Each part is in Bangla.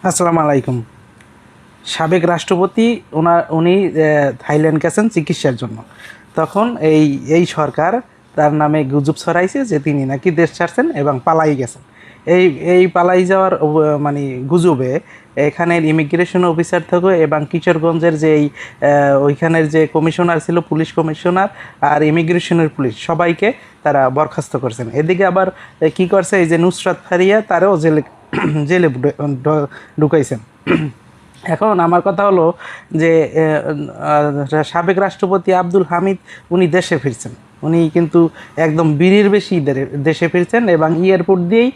আসসালামু আলাইকুম। সাবেক রাষ্ট্রপতি উনি থাইল্যান্ড গেছেন চিকিৎসার জন্য। তখন এই সরকার তার নামে গুজব ছড়াইছে যে তিনি নাকি দেশ ছাড়ছেন এবং পালাই গেছেন। এই এই পালাই যাওয়ার মানে গুজবে এখানের ইমিগ্রেশন অফিসার থেকে এবং কিশোরগঞ্জের যে ওইখানের যে কমিশনার ছিল, পুলিশ কমিশনার আর ইমিগ্রেশনের পুলিশ, সবাইকে তারা বরখাস্ত করছেন। এদিকে আবার কি করছে, এই যে নুসরাত ফারিয়া তারও জেলে জেলে ঢুকাইছেন। এখন আমার কথা হলো যে সাবেক রাষ্ট্রপতি আব্দুল হামিদ উনি দেশে ফিরছেন। উনি কিন্তু একদম বীরের বেশি দেশে ফিরছেন এবং এয়ারপোর্ট দিয়েই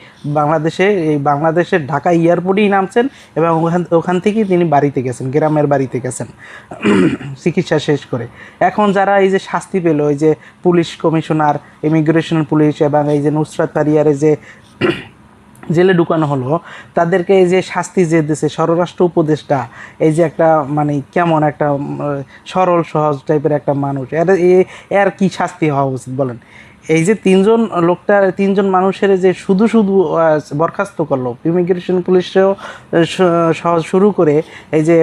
বাংলাদেশের ঢাকা এয়ারপোর্টেই নামছেন এবং ওখান থেকেই তিনি বাড়িতে গেছেন, গ্রামের বাড়িতে গেছেন চিকিৎসা শেষ করে। এখন যারা এই যে শাস্তি পেল, এই যে পুলিশ কমিশনার, ইমিগ্রেশন পুলিশ এবং এই যে নুসরাত ফারিয়ারে যে জেলে ঢুকানো হলো, তাদেরকে এই যে শাস্তি যে দিয়েছে স্বরাষ্ট্র উপদেষ্টা, এই যে একটা মানে কেমন একটা সরল সহজ টাইপের একটা মানুষ, এর কি শাস্তি হওয়া উচিত বলেন? এই যে তিনজন মানুষের যে শুধু শুধু বরখাস্ত করলো, ইমিগ্রেশন পুলিশও সহজ শুরু করে এই যে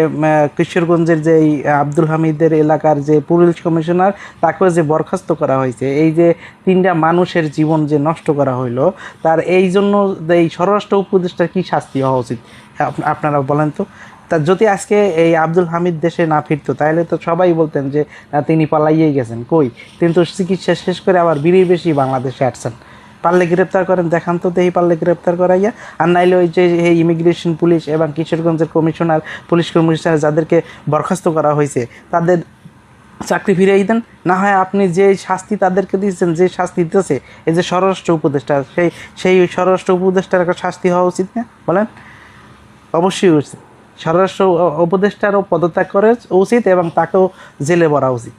কিশোরগঞ্জের যে আব্দুল হামিদের এলাকার যে পুলিশ কমিশনার, তাকেও যে বরখাস্ত করা হয়েছে, এই যে তিনটা মানুষের জীবন যে নষ্ট করা হইলো, তার এই জন্য এই স্বরাষ্ট্র উপদেষ্টার কি শাস্তি হওয়া উচিত আপনারা বলেন তো? তা যদি আজকে এই আব্দুল হামিদ দেশে না ফিরতো, তাহলে তো সবাই বলতেন যে তিনি পালাইয়েই গেছেন। কই, তিনি তো চিকিৎসা শেষ করে আবার বীরের বেশি বাংলাদেশে আসছেন। পারলে গ্রেপ্তার করেন, দেখান তো দেখি পারলে গ্রেপ্তার করাইয়া। আর নাইলে ওই যে এই ইমিগ্রেশন পুলিশ এবং কিশোরগঞ্জের কমিশনার, পুলিশ কমিশনার যাদেরকে বরখাস্ত করা হয়েছে, তাদের চাকরি ফিরিয়ে দেন। না হয় আপনি যে শাস্তি তাদেরকে দিয়েছেন, যে শাস্তি দিতেছে এই যে স্বরাষ্ট্র উপদেষ্টা, সেই স্বরাষ্ট্র উপদেষ্টার একটা শাস্তি হওয়া উচিত না বলেন? অবশ্যই উচিত। স্বরাষ্ট্র উপদেষ্টারও পদত্যাগ করা উচিত এবং তাকেও জেলে ভরা উচিত।